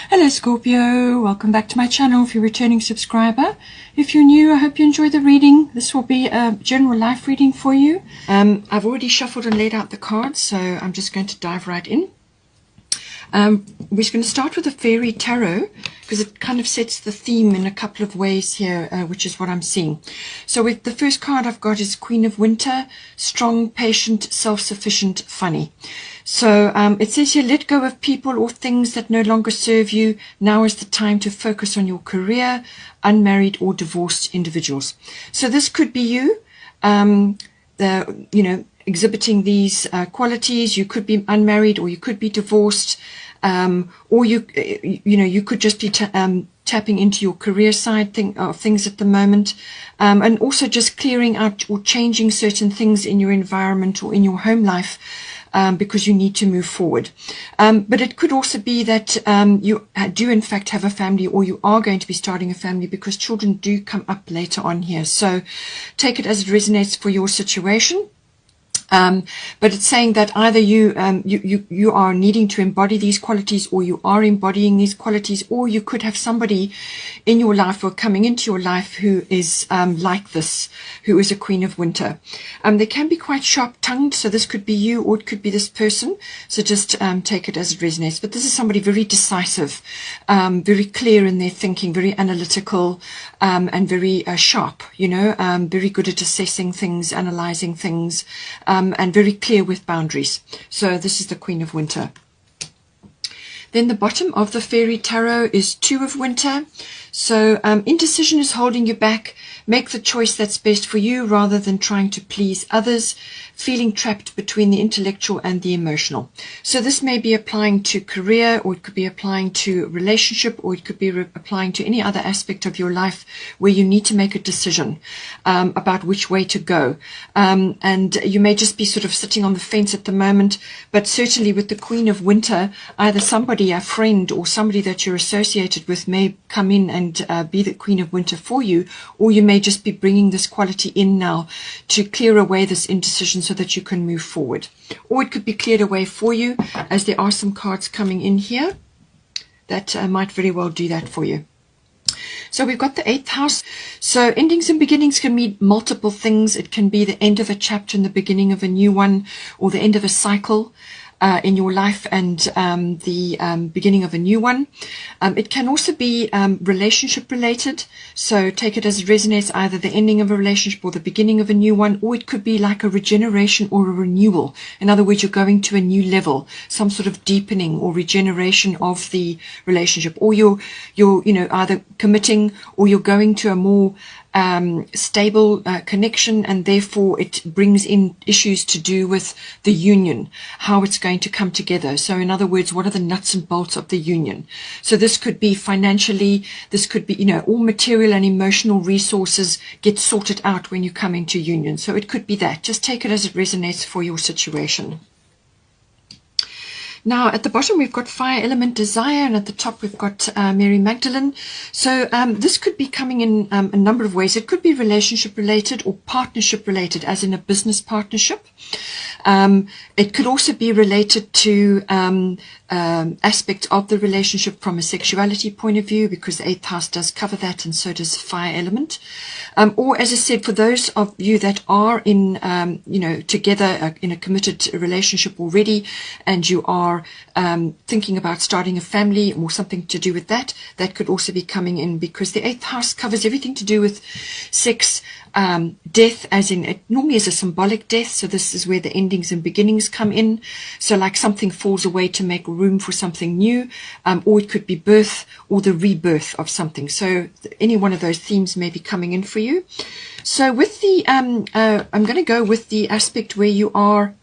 Hello Scorpio, welcome back to my channel if you're a returning subscriber. If you're new, I hope you enjoy the reading. This will be a general life reading for you. I've already shuffled and laid out the cards, so I'm just going to dive right in. We're going to start with the Fairy Tarot because it kind of sets the theme in a couple of ways here, which is what I'm seeing. So with the first card I've got is Queen of Winter, strong, patient, self-sufficient, funny. So it says here, let go of people or things that no longer serve you. Now is the time to focus on your career, unmarried or divorced individuals. So this could be you, exhibiting these qualities. You could be unmarried or you could be divorced, or you could just be tapping into your career side of things at the moment, and also just clearing out or changing certain things in your environment or in your home life, because you need to move forward. But it could also be that you do in fact have a family, or you are going to be starting a family, because children do come up later on here. So take it as it resonates for your situation. But it's saying that either you are needing to embody these qualities, or you are embodying these qualities, or you could have somebody in your life or coming into your life who is like this, who is a Queen of Winter. They can be quite sharp-tongued, so this could be you or it could be this person. So just take it as it resonates. But this is somebody very decisive, very clear in their thinking, very analytical, and very sharp, very good at assessing things, analyzing things, and very clear with boundaries. So this is the Queen of Winter. Then the bottom of the Fairy Tarot is Two of Winter. So indecision is holding you back. Make the choice that's best for you rather than trying to please others. Feeling trapped between the intellectual and the emotional. So this may be applying to career, or it could be applying to relationship, or it could be applying to any other aspect of your life where you need to make a decision about which way to go. And you may just be sort of sitting on the fence at the moment, but certainly with the Queen of Winter, either somebody, a friend, or somebody that you're associated with may come in and be the Queen of Winter for you, or you may just be bringing this quality in now to clear away this indecision so that you can move forward. Or it could be cleared away for you, as there are some cards coming in here that might very well do that for you. So we've got the 8th house. So endings and beginnings can mean multiple things. It can be the end of a chapter and the beginning of a new one, or the end of a cycle in your life and the beginning of a new one. It can also be relationship related, so take it as it resonates, either the ending of a relationship or the beginning of a new one, or it could be like a regeneration or a renewal. In other words, you're going to a new level, some sort of deepening or regeneration of the relationship, or you're either committing, or you're going to a more stable connection, and therefore it brings in issues to do with the union, how it's going to come together. So in other words, what are the nuts and bolts of the union? So this could be financially, this could be, all material and emotional resources get sorted out when you come into union. So it could be that. Just take it as it resonates for your situation. Now, at the bottom, we've got Fire Element Desire, and at the top, we've got Mary Magdalene. So this could be coming in a number of ways. It could be relationship related or partnership related, as in a business partnership. It could also be related to aspects of the relationship from a sexuality point of view, because the 8th house does cover that, and so does Fire Element. Or, as I said, for those of you that are in, together in a committed relationship already, and you are thinking about starting a family or something to do with that, that could also be coming in, because the 8th house covers everything to do with sex, death, as in it normally is a symbolic death. So this is where the endings and beginnings come in. So like something falls away to make room for something new, or it could be birth or the rebirth of something. So any one of those themes may be coming in for you. So with the I'm going to go with the aspect where you are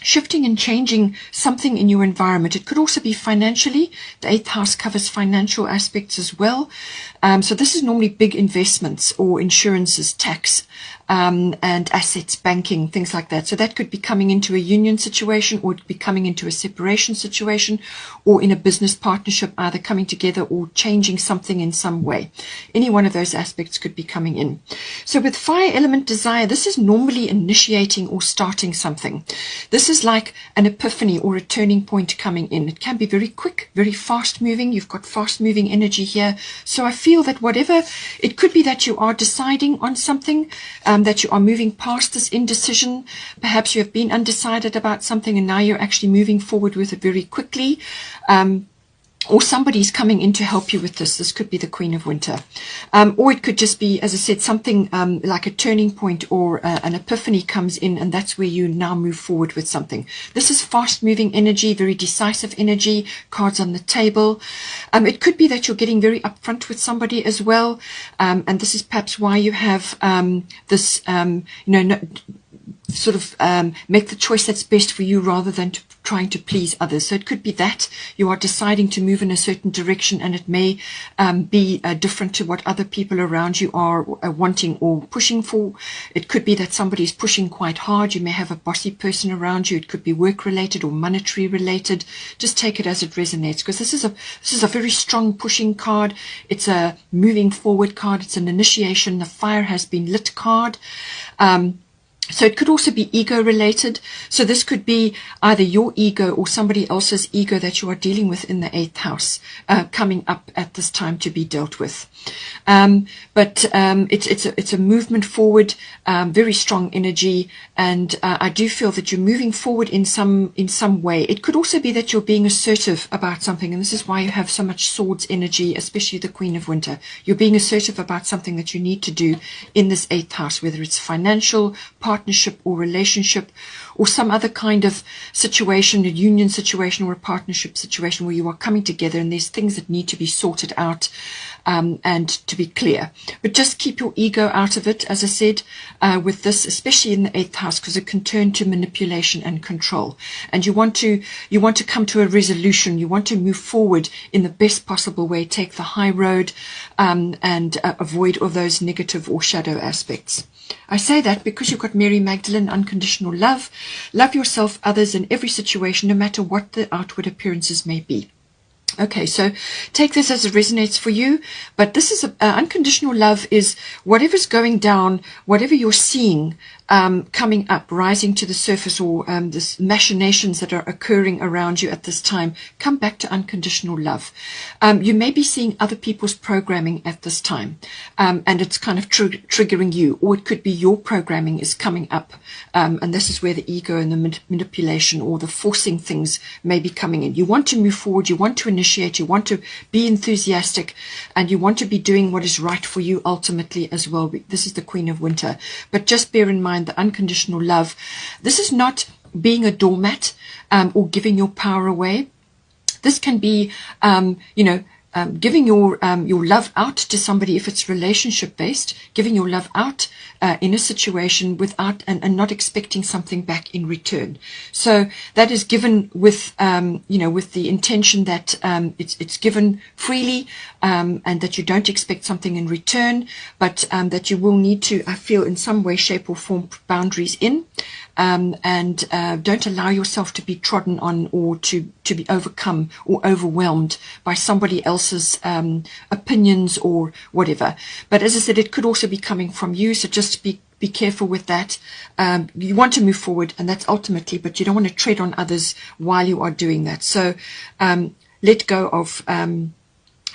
shifting and changing something in your environment. It could also be financially. The 8th house covers financial aspects as well. So this is normally big investments or insurances, tax, and assets, banking, things like that. So that could be coming into a union situation, or it could be coming into a separation situation, or in a business partnership, either coming together or changing something in some way. Any one of those aspects could be coming in. So with fire element desire, this is normally initiating or starting something. This is like an epiphany or a turning point coming in. It can be very quick, very fast moving. You've got fast moving energy here. So I feel that whatever, it could be that you are deciding on something, that you are moving past this indecision. Perhaps you have been undecided about something and now you're actually moving forward with it very quickly. Or somebody's coming in to help you with this. This could be the Queen of Winter. Or it could just be, as I said, something like a turning point or an epiphany comes in, and that's where you now move forward with something. This is fast-moving energy, very decisive energy, cards on the table. It could be that you're getting very upfront with somebody as well, and this is perhaps why you have this, sort of make the choice that's best for you rather than trying to please others. So it could be that you are deciding to move in a certain direction, and it may be different to what other people around you are wanting or pushing for. It could be that somebody is pushing quite hard. You may have a bossy person around you. It could be work related or monetary related. Just take it as it resonates, because this is a very strong pushing card. It's a moving forward card. It's an initiation. The fire has been lit card. So it could also be ego related. So this could be either your ego or somebody else's ego that you are dealing with in the 8th house, coming up at this time to be dealt with. But it's a movement forward, very strong energy, and I do feel that you're moving forward in some way. It could also be that you're being assertive about something, and this is why you have so much swords energy, especially the Queen of Winter. You're being assertive about something that you need to do in this 8th house, whether it's financial, partnership or relationship, or some other kind of situation, a union situation or a partnership situation where you are coming together and there's things that need to be sorted out and to be clear. But just keep your ego out of it, as I said, with this, especially in the 8th house, because it can turn to manipulation and control. And you want to come to a resolution. You want to move forward in the best possible way, take the high road, and avoid all those negative or shadow aspects. I say that because you've got Mary Magdalene, unconditional love. Love yourself, others, in every situation, no matter what the outward appearances may be. Okay, so take this as it resonates for you, but this is unconditional love is whatever's going down, whatever you're seeing coming up, rising to the surface, or this machinations that are occurring around you at this time, come back to unconditional love. You may be seeing other people's programming at this time, and it's kind of triggering you, or it could be your programming is coming up, and this is where the ego and the manipulation or the forcing things may be coming in. You want to move forward, you want to initiate, you want to be enthusiastic, and you want to be doing what is right for you ultimately as well. This is the Queen of Winter, but just bear in mind the unconditional love. This is not being a doormat or giving your power away. This can be, giving your love out to somebody if it's relationship based, giving your love out in a situation without and not expecting something back in return. So that is given with with the intention that it's given freely, and that you don't expect something in return, but that you will need to, I feel, in some way, shape or form, put boundaries in. And don't allow yourself to be trodden on or to be overcome or overwhelmed by somebody else's opinions or whatever. But as I said, it could also be coming from you, so just be careful with that. You want to move forward, and that's ultimately, but you don't want to tread on others while you are doing that. So let go,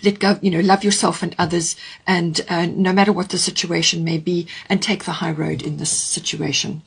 love yourself and others, and no matter what the situation may be, and take the high road in this situation.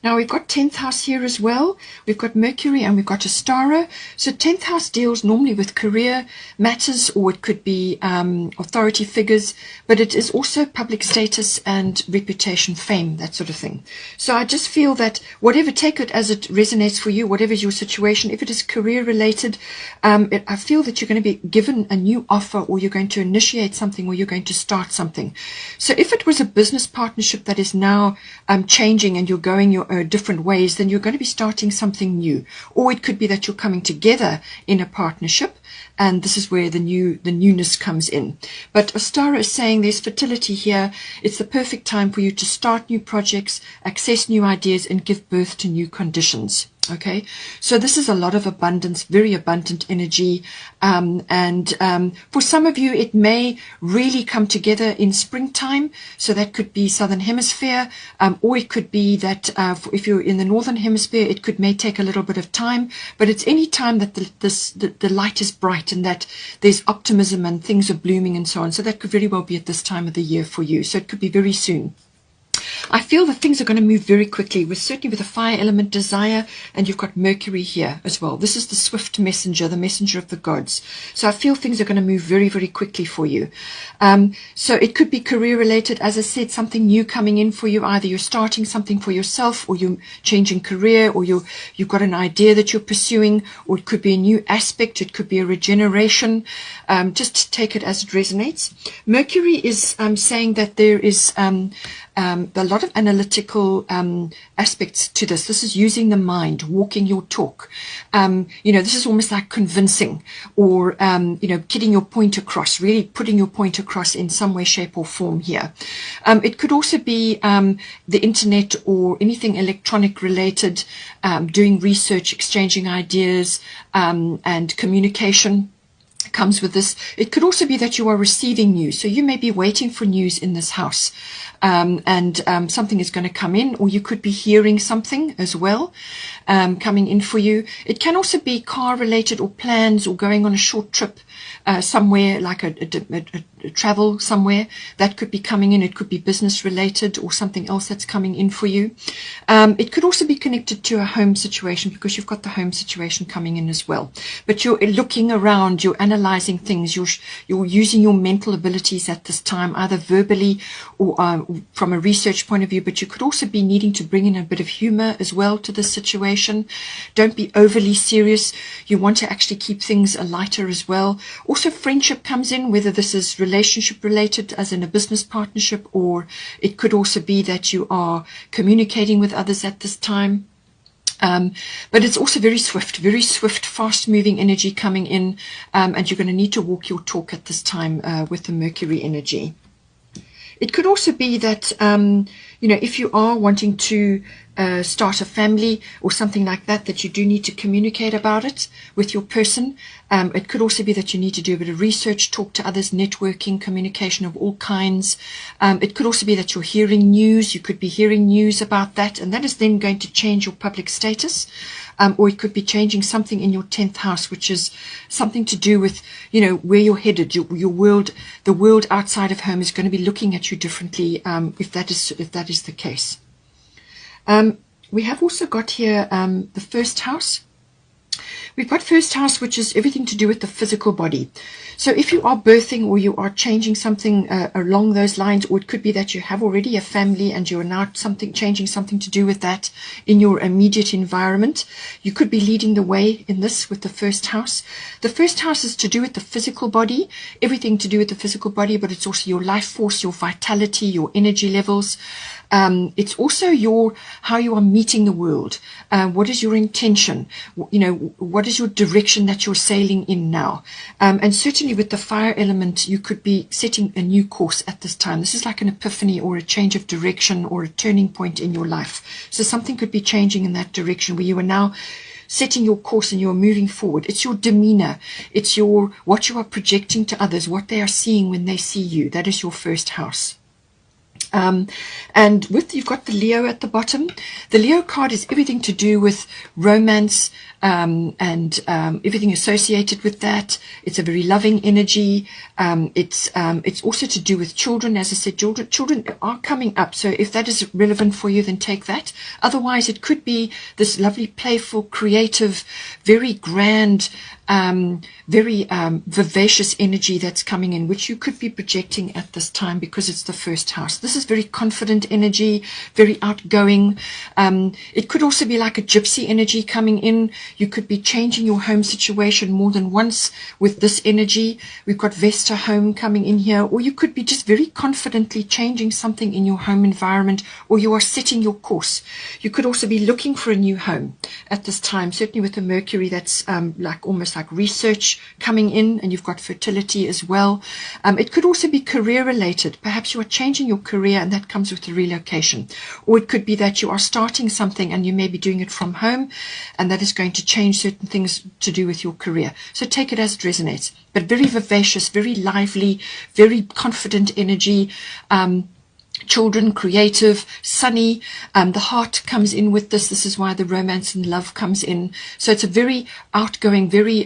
Now we've got 10th house here as well. We've got Mercury and we've got Astara. So 10th house deals normally with career matters, or it could be authority figures, but it is also public status and reputation, fame, that sort of thing. So I just feel that whatever, take it as it resonates for you, whatever is your situation. If it is career related, I feel that you're going to be given a new offer, or you're going to initiate something, or you're going to start something. So if it was a business partnership that is now changing and you're going your own different ways, then you're going to be starting something new. Or it could be that you're coming together in a partnership, and this is where the newness comes in. But Ostara is saying there's fertility here. It's the perfect time for you to start new projects, access new ideas, and give birth to new conditions. Okay, so this is a lot of abundance, very abundant energy, and for some of you it may really come together in springtime, so that could be southern hemisphere, or it could be that if you're in the northern hemisphere, it may take a little bit of time, but it's any time that the light is bright and that there's optimism and things are blooming and so on. So that could very well be at this time of the year for you, so it could be very soon. I feel that things are going to move very quickly, certainly with the fire element desire, and you've got Mercury here as well. This is the swift messenger, the messenger of the gods. So I feel things are going to move very, very quickly for you. So it could be career related. As I said, something new coming in for you. Either you're starting something for yourself, or you're changing career, or you've got an idea that you're pursuing, or it could be a new aspect. It could be a regeneration. Just take it as it resonates. Mercury is saying that there is a lot of analytical aspects to this. This is using the mind, walking your talk. This is almost like convincing, or getting your point across, really putting your point across in some way, shape or form here. It could also be the internet or anything electronic related, doing research, exchanging ideas, and communication comes with this. It could also be that you are receiving news. So you may be waiting for news in this house, and something is going to come in, or you could be hearing something as well coming in for you. It can also be car related, or plans, or going on a short trip somewhere, like a travel somewhere that could be coming in. It could be business related or something else that's coming in for you. It could also be connected to a home situation, because you've got the home situation coming in as well. But you're looking around, you're analyzing things, you're using your mental abilities at this time, either verbally or from a research point of view. But you could also be needing to bring in a bit of humor as well to this situation. Don't be overly serious. You want to actually keep things lighter as well. Also, friendship comes in, whether this is relationship related, as in a business partnership, or it could also be that you are communicating with others at this time. But it's also very swift, fast moving energy coming in, and you're going to need to walk your talk at this time with the Mercury energy. It could also be that, if you are wanting to start a family or something like that, that you do need to communicate about it with your person. It could also be that you need to do a bit of research, talk to others, networking, communication of all kinds. It could also be that you're hearing news. You could be hearing news about that, and that is then going to change your public status. Or it could be changing something in your 10th house, which is something to do with, where you're headed. Your world, the world outside of home is going to be looking at you differently, if that is the case. We have also got here the first house. We've got first house, which is everything to do with the physical body. So if you are birthing, or you are changing something along those lines, or it could be that you have already a family and you're now changing something to do with that in your immediate environment, you could be leading the way in this with the first house. The first house is to do with the physical body, everything to do with the physical body, but it's also your life force, your vitality, your energy levels. It's also how you are meeting the world. What is your intention? What is your direction that you're sailing in now? And certainly with the fire element, you could be setting a new course at this time. This is like an epiphany, or a change of direction, or a turning point in your life. So something could be changing in that direction, where you are now setting your course and you're moving forward. It's your demeanor. It's what you are projecting to others, what they are seeing when they see you. That is your first house. And you've got the Leo at the bottom. The Leo card is everything to do with romance, and everything associated with that. It's a very loving energy. It's also to do with children. As I said, children are coming up. So if that is relevant for you, then take that. Otherwise, it could be this lovely, playful, creative, very grand, very vivacious energy that's coming in, which you could be projecting at this time, because it's the first house. This is very confident energy, very outgoing. It could also be like a gypsy energy coming in. You could be changing your home situation more than once with this energy. We've got Vesta home coming in here, or you could be just very confidently changing something in your home environment, or you are setting your course. You could also be looking for a new home at this time, certainly with the Mercury, that's like almost like research coming in, and you've got fertility as well. It could also be career related. Perhaps you are changing your career, and that comes with the relocation. Or it could be that you are starting something and you may be doing it from home, and that is going to change certain things to do with your career. So take it as it resonates. But very vivacious, very lively, very confident energy. Children, creative, sunny. The heart comes in with this. This is why the romance and love comes in. So it's a very outgoing, very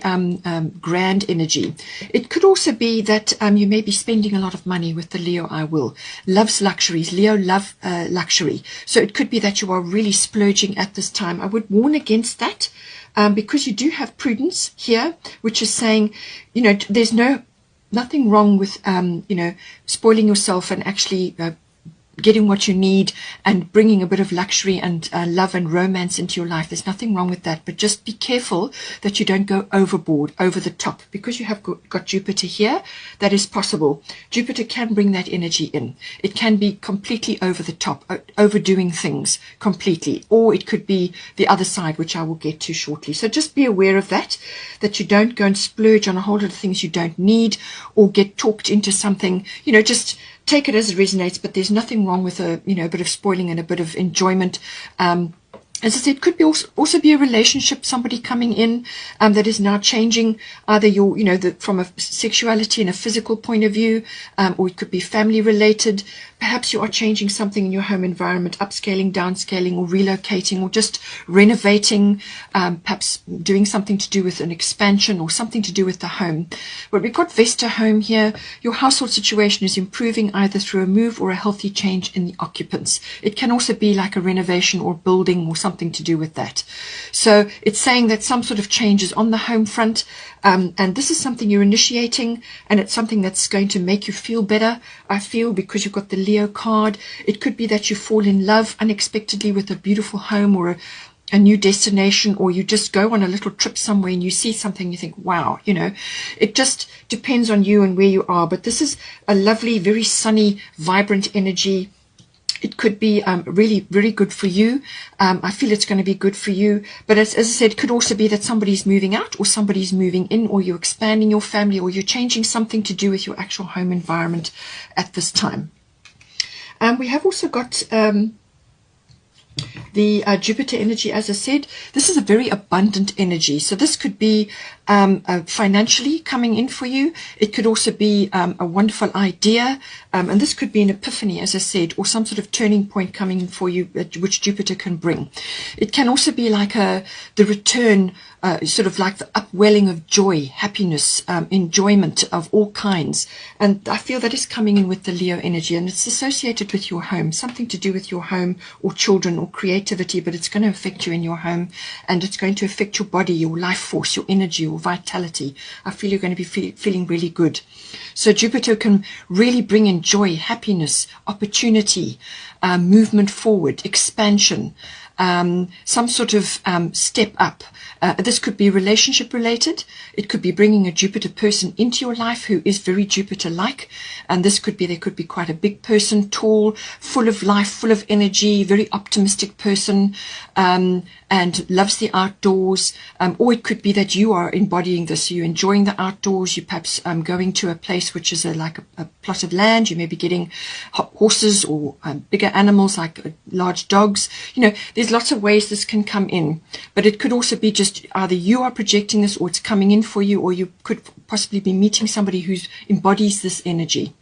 grand energy. It could also be that you may be spending a lot of money with the Leo I will. Loves luxuries. Leo love luxury. So it could be that you are really splurging at this time. I would warn against that because you do have prudence here, which is saying, you know, there's nothing wrong with, you know, spoiling yourself and actually getting what you need and bringing a bit of luxury and love and romance into your life. There's nothing wrong with that, but just be careful that you don't go overboard, over the top, because you have got Jupiter here. That is possible. Jupiter can bring that energy in. It can be completely over the top, overdoing things completely, or it could be the other side, which I will get to shortly. So just be aware of that you don't go and splurge on a whole lot of things you don't need, or get talked into something. You know, just take it as it resonates, but there's nothing wrong with a bit of spoiling and a bit of enjoyment. As I said, it could be also be a relationship, somebody coming in that is now changing either your, from a sexuality and a physical point of view, or it could be family related. Perhaps you are changing something in your home environment, upscaling, downscaling, or relocating, or just renovating, perhaps doing something to do with an expansion or something to do with the home. But we've got Vesta home here. Your household situation is improving either through a move or a healthy change in the occupants. It can also be like a renovation or building or something to do with that. So it's saying that some sort of change is on the home front, and this is something you're initiating, and it's something that's going to make you feel better, I feel, because you've got the Leo card. It could be that you fall in love unexpectedly with a beautiful home or a new destination, or you just go on a little trip somewhere and you see something, you think, wow, it just depends on you and where you are. But this is a lovely, very sunny, vibrant energy. It could be really, very good for you. I feel it's going to be good for you. But as I said, it could also be that somebody's moving out or somebody's moving in, or you're expanding your family, or you're changing something to do with your actual home environment at this time. We have also got the Jupiter energy. As I said, this is a very abundant energy. So this could be financially coming in for you. It could also be a wonderful idea, and this could be an epiphany, as I said, or some sort of turning point coming in for you, which Jupiter can bring. It can also be like the return, sort of like the upwelling of joy, happiness, enjoyment of all kinds. And I feel that is coming in with the Leo energy, and it's associated with your home, something to do with your home or children or creativity, but it's going to affect you in your home, and it's going to affect your body, your life force, your energy, your vitality. I feel you're going to be feeling really good. So Jupiter can really bring in joy, happiness, opportunity, movement forward, expansion, some sort of step up. This could be relationship related. It could be bringing a Jupiter person into your life who is very Jupiter-like. And this could be, there could be quite a big person, tall, full of life, full of energy, very optimistic person, and loves the outdoors. Or it could be that you are embodying this. You're enjoying the outdoors. You're perhaps going to a place which is like a plot of land. You may be getting horses or bigger animals like large dogs. There's lots of ways this can come in. But it could also be just either you are projecting this, or it's coming in for you, or you could possibly be meeting somebody who embodies this energy.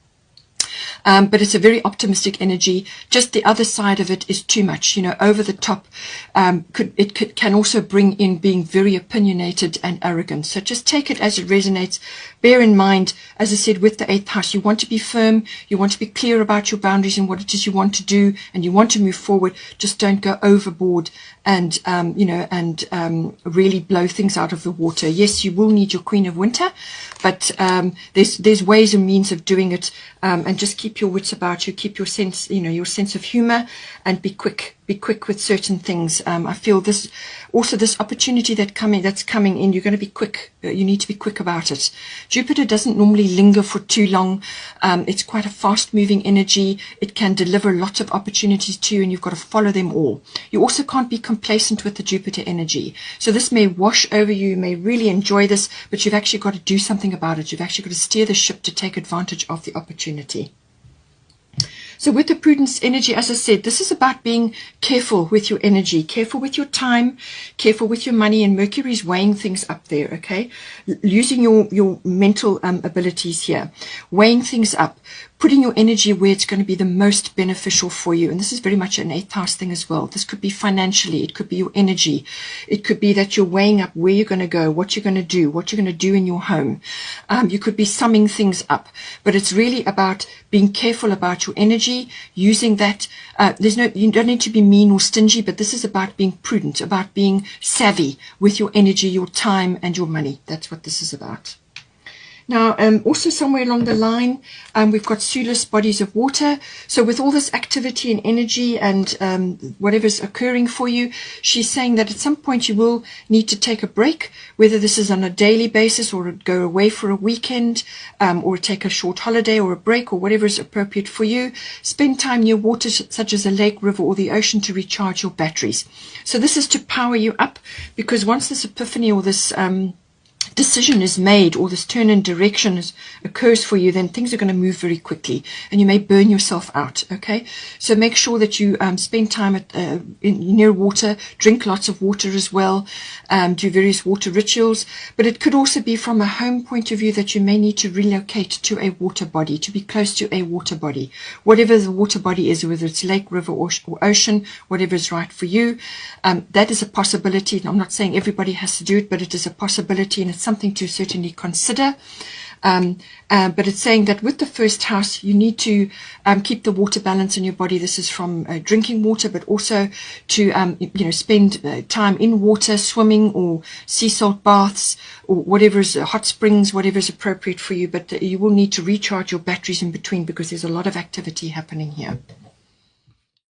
But it's a very optimistic energy. Just the other side of it is too much, over the top. Can also bring in being very opinionated and arrogant. So just take it as it resonates. Bear in mind, as I said, with the 8th house, you want to be firm. You want to be clear about your boundaries and what it is you want to do, and you want to move forward. Just don't go overboard and really blow things out of the water. Yes, you will need your Queen of Winter, but there's ways and means of doing it, and just keep your wits about you, keep your sense, your sense of humor, and be quick with certain things. I feel this opportunity that's coming in, you're going to be quick. You need to be quick about it. Jupiter doesn't normally linger for too long. It's quite a fast moving energy. It can deliver lots of opportunities to you, and you've got to follow them all. You also can't be complacent with the Jupiter energy. So this may wash over you. You may really enjoy this, but you've actually got to do something about it. You've actually got to steer the ship to take advantage of the opportunity. So with the prudence energy, as I said, this is about being careful with your energy, careful with your time, careful with your money, and Mercury is weighing things up there, okay? Using your mental abilities here, weighing things up, putting your energy where it's going to be the most beneficial for you. And this is very much an 8th house thing as well. This could be financially. It could be your energy. It could be that you're weighing up where you're going to go, what you're going to do, what you're going to do in your home. You could be summing things up. But it's really about being careful about your energy, using that. You don't need to be mean or stingy, but this is about being prudent, about being savvy with your energy, your time, and your money. That's what this is about. Now, also somewhere along the line, we've got Sulis, bodies of water. So with all this activity and energy and whatever's occurring for you, she's saying that at some point you will need to take a break, whether this is on a daily basis or go away for a weekend, or take a short holiday or a break, or whatever is appropriate for you. Spend time near water such as a lake, river, or the ocean to recharge your batteries. So this is to power you up, because once this epiphany or this decision is made, or this turn in direction occurs for you, then things are going to move very quickly and you may burn yourself out. Okay, so make sure that you spend time near water, drink lots of water as well, do various water rituals. But it could also be from a home point of view that you may need to relocate to a water body, to be close to a water body, whatever the water body is, whether it's lake, river, or ocean, whatever is right for you. That is a possibility. I'm not saying everybody has to do it, but it is a possibility, and it's something to certainly consider. But it's saying that with the first house, you need to keep the water balance in your body. This is from drinking water, but also to spend time in water, swimming or sea salt baths, or whatever is hot springs, whatever is appropriate for you. But you will need to recharge your batteries in between, because there's a lot of activity happening here.